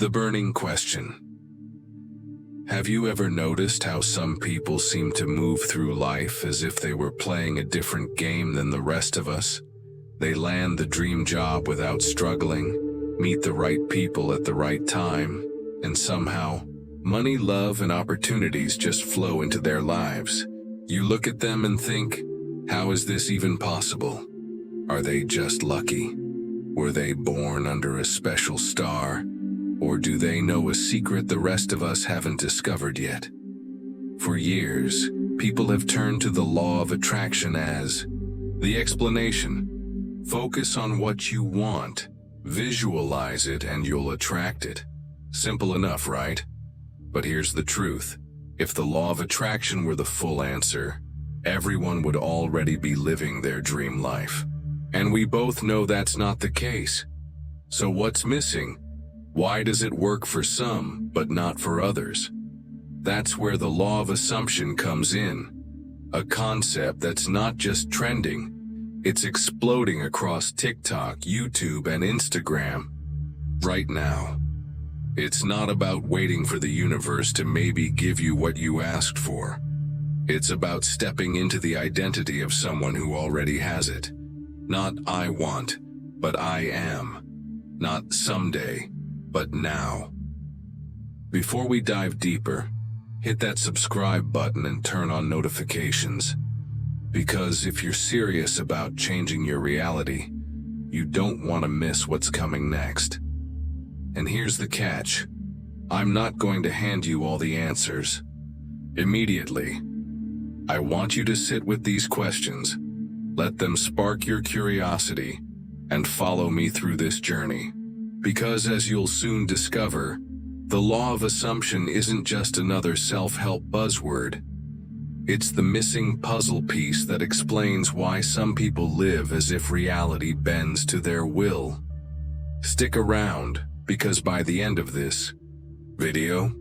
The burning question. Have you ever noticed how some people seem to move through life as if they were playing a different game than the rest of us? They land the dream job without struggling, meet the right people at the right time, and somehow, money, love, and opportunities just flow into their lives. You look at them and think, how is this even possible? Are they just lucky? Were they born under a special star? Or do they know a secret the rest of us haven't discovered yet? For years, people have turned to the law of attraction as the explanation. Focus on what you want, visualize it, and you'll attract it. Simple enough, right? But here's the truth. If the law of attraction were the full answer, everyone would already be living their dream life. And we both know that's not the case. So what's missing? Why does it work for some, but not for others? That's where the law of assumption comes in. A concept that's not just trending, it's exploding across TikTok, YouTube, and Instagram right now. It's not about waiting for the universe to maybe give you what you asked for. It's about stepping into the identity of someone who already has it. Not I want, but I am. Not someday, but now. Before we dive deeper, hit that subscribe button and turn on notifications. Because if you're serious about changing your reality, you don't want to miss what's coming next. And here's the catch. I'm not going to hand you all the answers immediately. I want you to sit with these questions, let them spark your curiosity, and follow me through this journey. Because as you'll soon discover, the law of assumption isn't just another self-help buzzword. It's the missing puzzle piece that explains why some people live as if reality bends to their will. Stick around, because by the end of this video,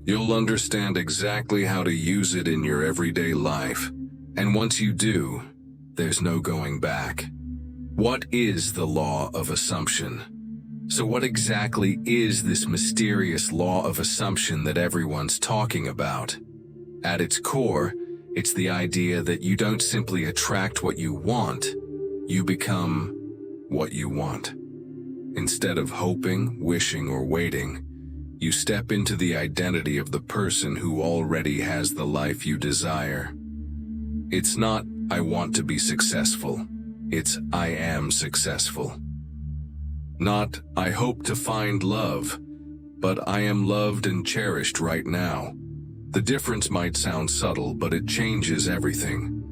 you'll understand exactly how to use it in your everyday life. And once you do, there's no going back. What is the law of assumption? So what exactly is this mysterious law of assumption that everyone's talking about? At its core, it's the idea that you don't simply attract what you want, you become what you want. Instead of hoping, wishing, or waiting, you step into the identity of the person who already has the life you desire. It's not, I want to be successful. It's, I am successful. Not, I hope to find love, but I am loved and cherished right now. The difference might sound subtle, but it changes everything.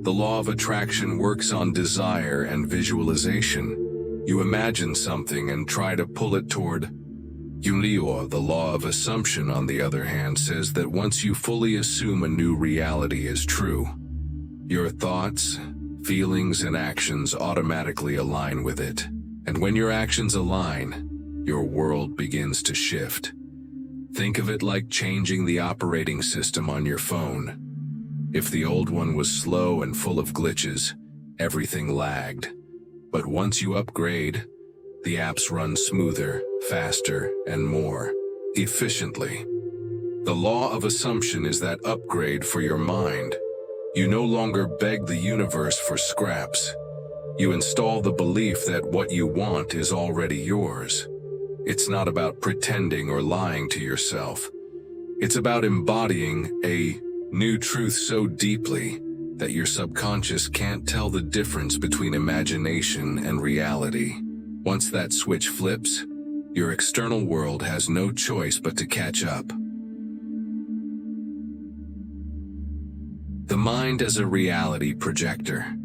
The law of attraction works on desire and visualization. You imagine something and try to pull it toward you. The law of assumption, on the other hand, says that once you fully assume a new reality is true, your thoughts, feelings, and actions automatically align with it. And when your actions align, your world begins to shift. Think of it like changing the operating system on your phone. If the old one was slow and full of glitches, everything lagged. But once you upgrade, the apps run smoother, faster, and more efficiently. The law of assumption is that upgrade for your mind. You no longer beg the universe for scraps. You install the belief that what you want is already yours. It's not about pretending or lying to yourself. It's about embodying a new truth so deeply that your subconscious can't tell the difference between imagination and reality. Once that switch flips, your external world has no choice but to catch up. The mind as a reality projector.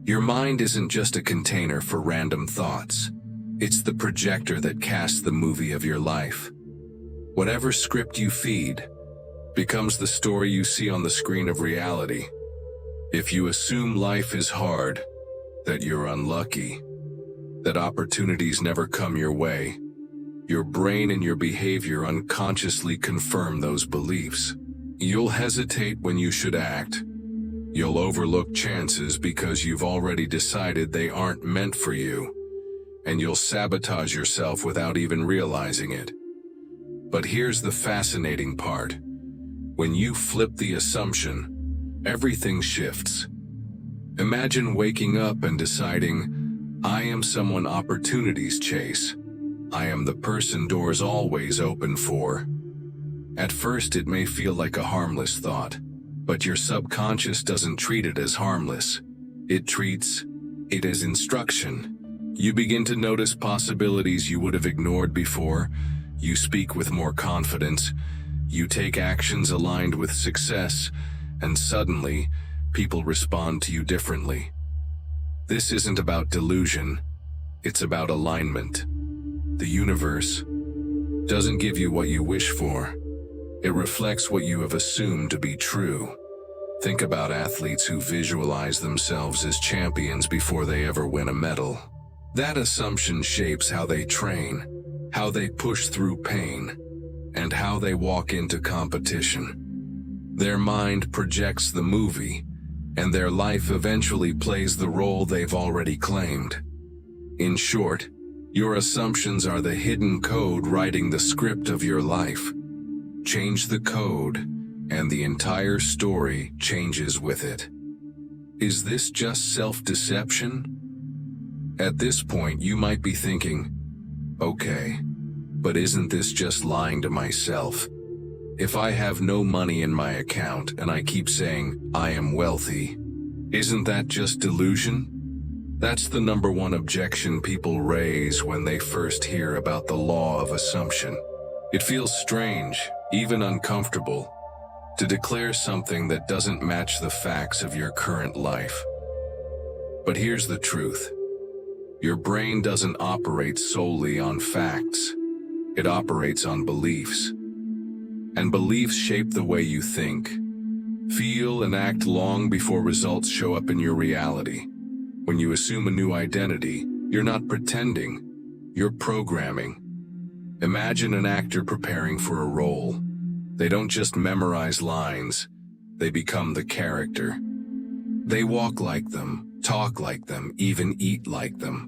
Your mind isn't just a container for random thoughts. It's the projector that casts the movie of your life. Whatever script you feed becomes the story you see on the screen of reality. If you assume life is hard, that you're unlucky, that opportunities never come your way, your brain and your behavior unconsciously confirm those beliefs. You'll hesitate when you should act. You'll overlook chances because you've already decided they aren't meant for you. and you'll sabotage yourself without even realizing it. But here's the fascinating part. When you flip the assumption, everything shifts. Imagine waking up and deciding, I am someone opportunities chase. I am the person doors always open for. At first it may feel like a harmless thought, but your subconscious doesn't treat it as harmless. It treats it as instruction. You begin to notice possibilities you would have ignored before. You speak with more confidence. You take actions aligned with success, and suddenly, people respond to you differently. This isn't about delusion. It's about alignment. The universe doesn't give you what you wish for. It reflects what you have assumed to be true. Think about athletes who visualize themselves as champions before they ever win a medal. That assumption shapes how they train, how they push through pain, and how they walk into competition. Their mind projects the movie, and their life eventually plays the role they've already claimed. In short, your assumptions are the hidden code writing the script of your life. Change the code, and the entire story changes with it. Is this just self-deception? At this point, you might be thinking, okay, but isn't this just lying to myself? If I have no money in my account and I keep saying, I am wealthy, isn't that just delusion? That's the number one objection people raise when they first hear about the law of assumption. It feels strange, even uncomfortable, to declare something that doesn't match the facts of your current life. But here's the truth. Your brain doesn't operate solely on facts. It operates on beliefs. And beliefs shape the way you think, feel, and act long before results show up in your reality. When you assume a new identity, you're not pretending, you're programming. Imagine an actor preparing for a role. They don't just memorize lines, they become the character. They walk like them, talk like them, even eat like them.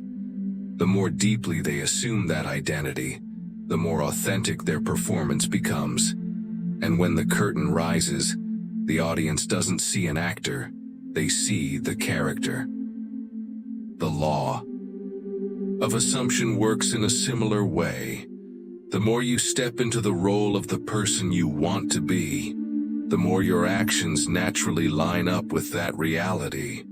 The more deeply they assume that identity, the more authentic their performance becomes. And when the curtain rises, the audience doesn't see an actor, they see the character. The law of assumption works in a similar way. The more you step into the role of the person you want to be, the more your actions naturally line up with that reality.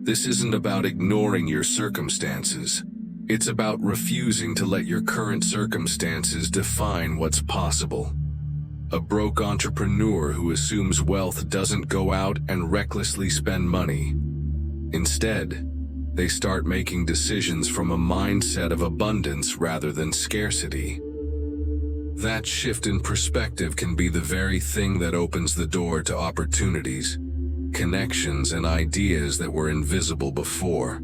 This isn't about ignoring your circumstances. It's about refusing to let your current circumstances define what's possible. A broke entrepreneur who assumes wealth doesn't go out and recklessly spend money. Instead, they start making decisions from a mindset of abundance rather than scarcity. That shift in perspective can be the very thing that opens the door to opportunities, connections, and ideas that were invisible before.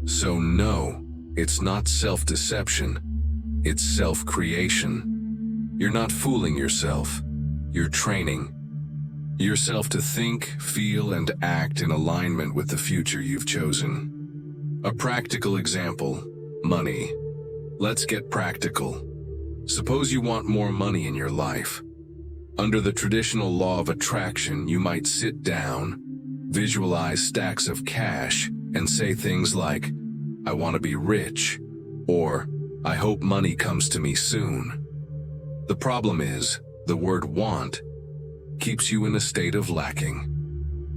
So no, it's not self-deception, it's self-creation. You're not fooling yourself, you're training yourself to think, feel, and act in alignment with the future you've chosen. A practical example, money. Let's get practical. Suppose you want more money in your life. Under the traditional law of attraction, you might sit down, visualize stacks of cash, and say things like, I want to be rich, or I hope money comes to me soon. The problem is, the word want keeps you in a state of lacking.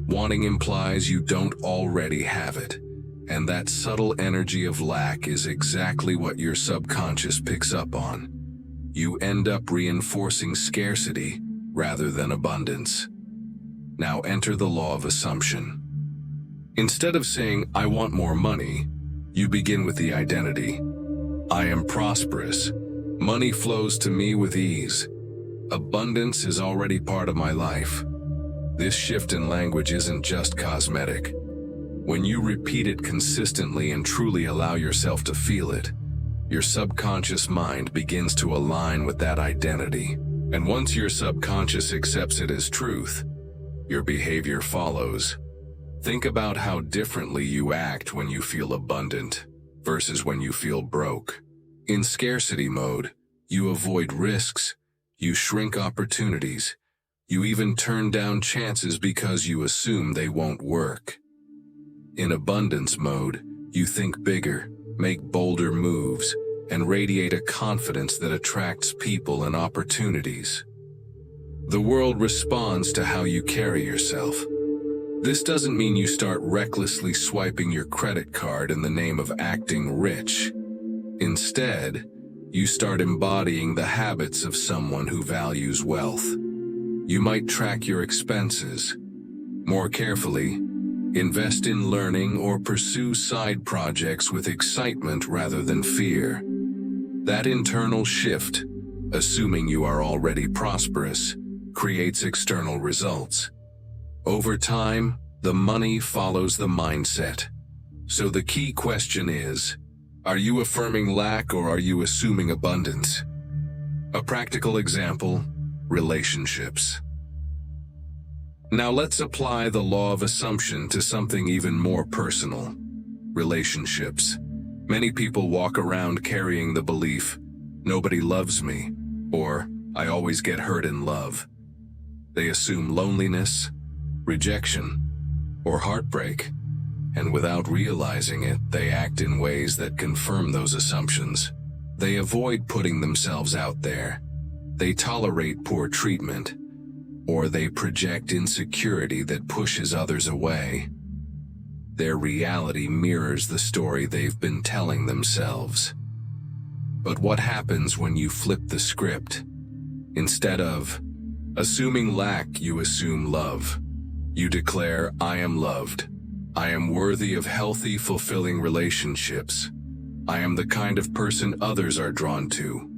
Wanting implies you don't already have it, and that subtle energy of lack is exactly what your subconscious picks up on. You end up reinforcing scarcity rather than abundance. Now enter the law of assumption. Instead of saying, I want more money, you begin with the identity. I am prosperous. Money flows to me with ease. Abundance is already part of my life. This shift in language isn't just cosmetic. When you repeat it consistently and truly allow yourself to feel it, your subconscious mind begins to align with that identity. And once your subconscious accepts it as truth, your behavior follows. Think about how differently you act when you feel abundant versus when you feel broke. In scarcity mode, you avoid risks, you shrink opportunities, you even turn down chances because you assume they won't work. In abundance mode, you think bigger, make bolder moves, and radiate a confidence that attracts people and opportunities. The world responds to how you carry yourself. This doesn't mean you start recklessly swiping your credit card in the name of acting rich. Instead, you start embodying the habits of someone who values wealth. You might track your expenses more carefully, invest in learning, or pursue side projects with excitement rather than fear. That internal shift, assuming you are already prosperous, creates external results. Over time, the money follows the mindset. So the key question is, are you affirming lack or are you assuming abundance? A practical example, relationships. Now let's apply the law of assumption to something even more personal. Relationships. Many people walk around carrying the belief, nobody loves me, or I always get hurt in love. They assume loneliness, rejection, or heartbreak, and without realizing it, they act in ways that confirm those assumptions. They avoid putting themselves out there. They tolerate poor treatment, or they project insecurity that pushes others away. Their reality mirrors the story they've been telling themselves. But what happens when you flip the script? Instead of assuming lack, you assume love. You declare, I am loved. I am worthy of healthy, fulfilling relationships. I am the kind of person others are drawn to.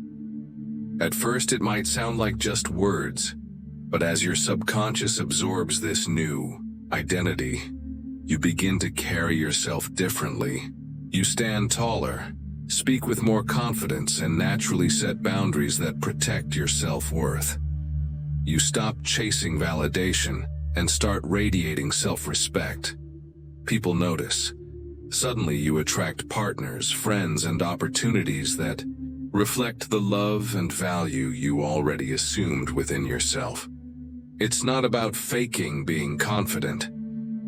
At first, it might sound like just words, but as your subconscious absorbs this new identity, you begin to carry yourself differently. You stand taller, speak with more confidence, and naturally set boundaries that protect your self-worth. You stop chasing validation and start radiating self-respect. People notice. Suddenly you attract partners, friends, and opportunities that reflect the love and value you already assumed within yourself. It's not about faking being confident.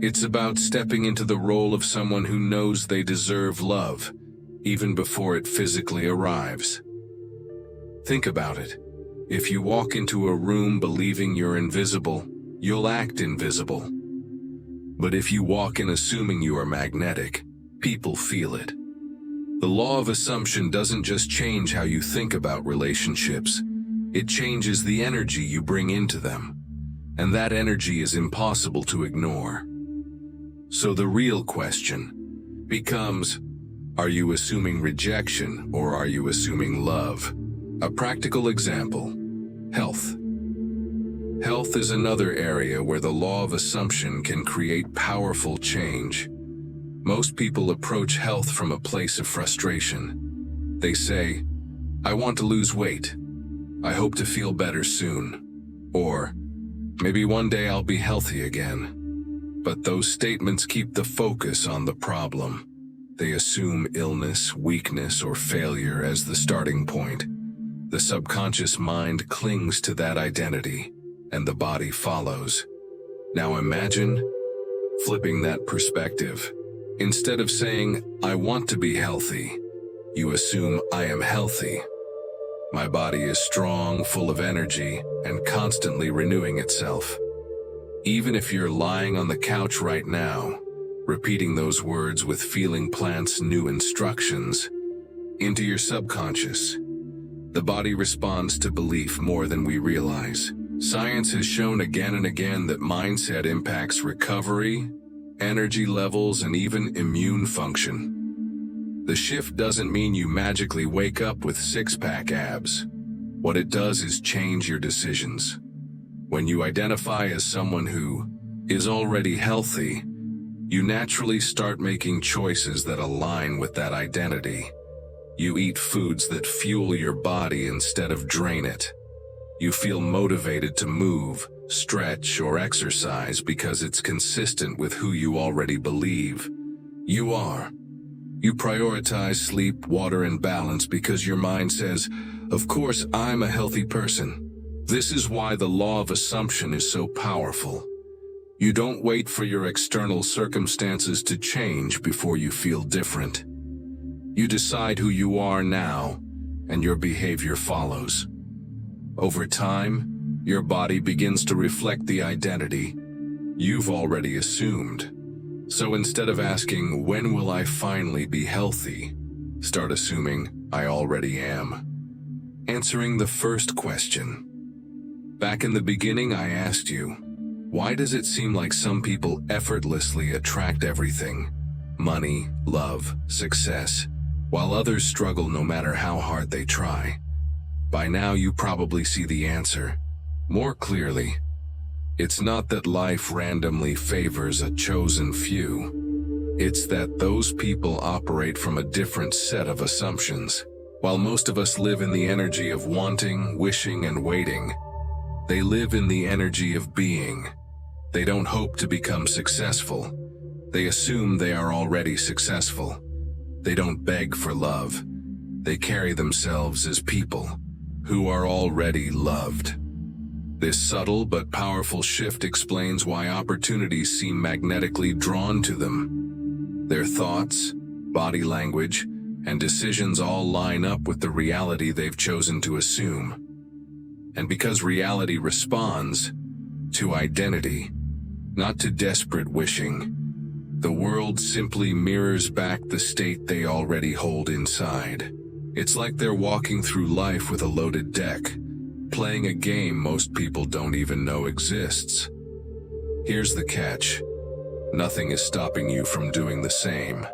It's about stepping into the role of someone who knows they deserve love, even before it physically arrives. Think about it. If you walk into a room believing you're invisible, you'll act invisible. But if you walk in assuming you are magnetic, people feel it. The law of assumption doesn't just change how you think about relationships, it changes the energy you bring into them. And that energy is impossible to ignore. So the real question becomes, are you assuming rejection or are you assuming love? A practical example, health. Health is another area where the law of assumption can create powerful change. Most people approach health from a place of frustration. They say, I want to lose weight. I hope to feel better soon. Or, maybe one day I'll be healthy again. But those statements keep the focus on the problem. They assume illness, weakness, or failure as the starting point. The subconscious mind clings to that identity, and the body follows. Now imagine flipping that perspective. Instead of saying, I want to be healthy, you assume I am healthy. My body is strong, full of energy, and constantly renewing itself. Even if you're lying on the couch right now, repeating those words with feeling plants new instructions into your subconscious, the body responds to belief more than we realize. Science has shown again and again that mindset impacts recovery, energy levels, and even immune function. The shift doesn't mean you magically wake up with six-pack abs. What it does is change your decisions. When you identify as someone who is already healthy, you naturally start making choices that align with that identity. You eat foods that fuel your body instead of drain it. You feel motivated to move, stretch, or exercise because it's consistent with who you already believe you are. You prioritize sleep, water, and balance because your mind says, "Of course, I'm a healthy person." This is why the law of assumption is so powerful. You don't wait for your external circumstances to change before you feel different. You decide who you are now, and your behavior follows. Over time, your body begins to reflect the identity you've already assumed. So instead of asking, "When will I finally be healthy?" start assuming, "I already am." Answering the first question. Back in the beginning, I asked you, why does it seem like some people effortlessly attract everything? Money, love, success, while others struggle no matter how hard they try. By now you probably see the answer more clearly. It's not that life randomly favors a chosen few. It's that those people operate from a different set of assumptions. While most of us live in the energy of wanting, wishing, and waiting, they live in the energy of being. They don't hope to become successful. They assume they are already successful. They don't beg for love. They carry themselves as people who are already loved. This subtle but powerful shift explains why opportunities seem magnetically drawn to them. Their thoughts, body language, and decisions all line up with the reality they've chosen to assume. And because reality responds to identity, not to desperate wishing, the world simply mirrors back the state they already hold inside. It's like they're walking through life with a loaded deck, playing a game most people don't even know exists. Here's the catch. Nothing is stopping you from doing the same.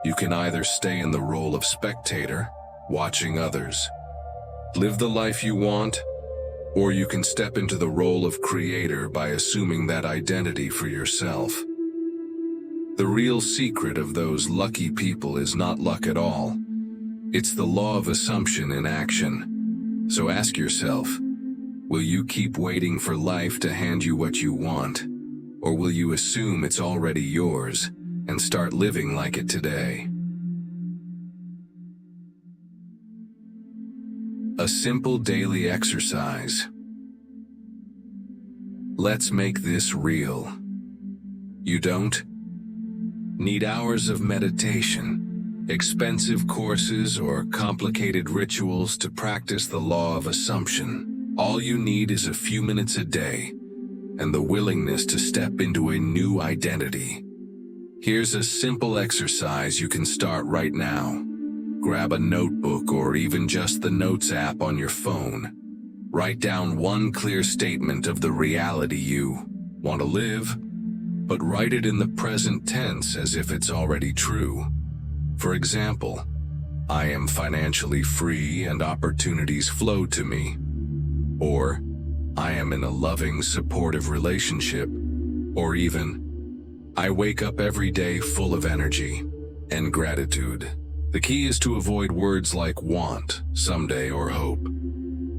You can either stay in the role of spectator, watching others, live the life you want, or you can step into the role of creator by assuming that identity for yourself. The real secret of those lucky people is not luck at all. It's the law of assumption in action. So ask yourself, will you keep waiting for life to hand you what you want? Or will you assume it's already yours and start living like it today? A simple daily exercise. Let's make this real. You don't need hours of meditation, expensive courses, or complicated rituals to practice the law of assumption. All you need is a few minutes a day and the willingness to step into a new identity. Here's a simple exercise you can start right now. Grab a notebook or even just the Notes app on your phone. Write down one clear statement of the reality you want to live, but write it in the present tense as if it's already true. For example, I am financially free and opportunities flow to me. Or, I am in a loving, supportive relationship. Or even, I wake up every day full of energy and gratitude. The key is to avoid words like want, someday, or hope.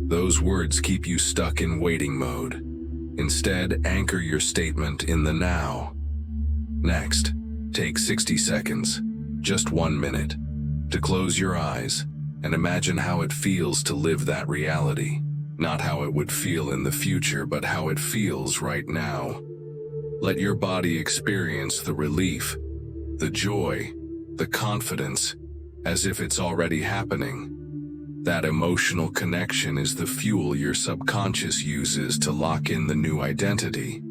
Those words keep you stuck in waiting mode. Instead, anchor your statement in the now. Next, take 60 seconds, just 1 minute, to close your eyes and imagine how it feels to live that reality. Not how it would feel in the future, but how it feels right now. Let your body experience the relief, the joy, the confidence, as if it's already happening. That emotional connection is the fuel your subconscious uses to lock in the new identity.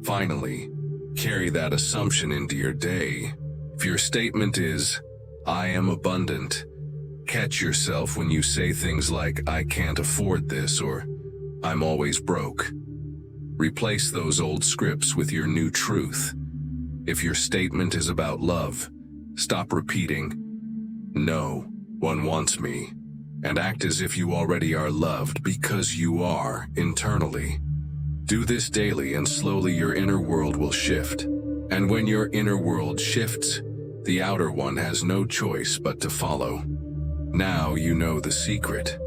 Finally, carry that assumption into your day. If your statement is, I am abundant, catch yourself when you say things like, I can't afford this, or I'm always broke. Replace those old scripts with your new truth. If your statement is about love, stop repeating, no one wants me, and act as if you already are loved because you are internally. Do this daily and slowly your inner world will shift. And when your inner world shifts, the outer one has no choice but to follow. Now you know the secret.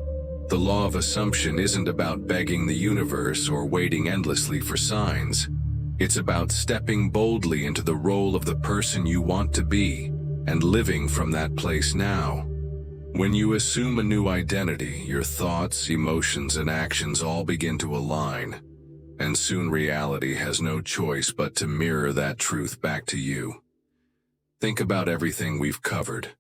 The law of assumption isn't about begging the universe or waiting endlessly for signs. It's about stepping boldly into the role of the person you want to be and living from that place now. When you assume a new identity, your thoughts, emotions, and actions all begin to align, and soon reality has no choice but to mirror that truth back to you. Think about everything we've covered.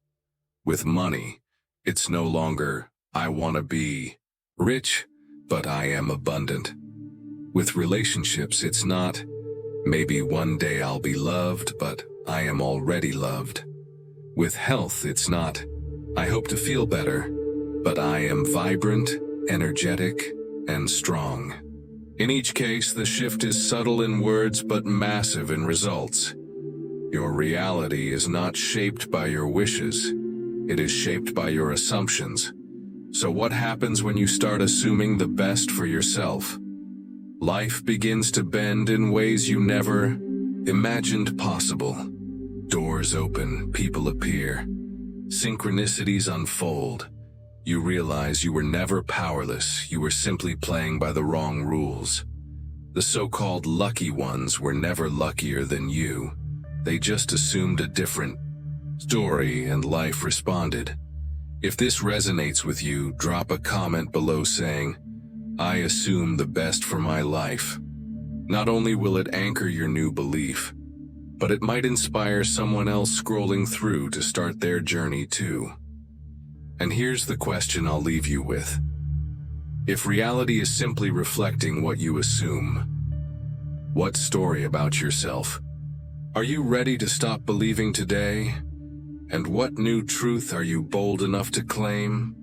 With money, it's no longer, I want to be rich, but I am abundant. With relationships, it's not, maybe one day I'll be loved, but I am already loved. With health, it's not, I hope to feel better, but I am vibrant, energetic, and strong. In each case, the shift is subtle in words but massive in results. Your reality is not shaped by your wishes. It is shaped by your assumptions. So what happens when you start assuming the best for yourself? Life begins to bend in ways you never imagined possible. Doors open, people appear. Synchronicities unfold. You realize you were never powerless, you were simply playing by the wrong rules. The so-called lucky ones were never luckier than you. They just assumed a different story and life responded. If this resonates with you, drop a comment below saying, I assume the best for my life. Not only will it anchor your new belief, but it might inspire someone else scrolling through to start their journey too. And here's the question I'll leave you with. If reality is simply reflecting what you assume, what story about yourself are you ready to stop believing today? And what new truth are you bold enough to claim?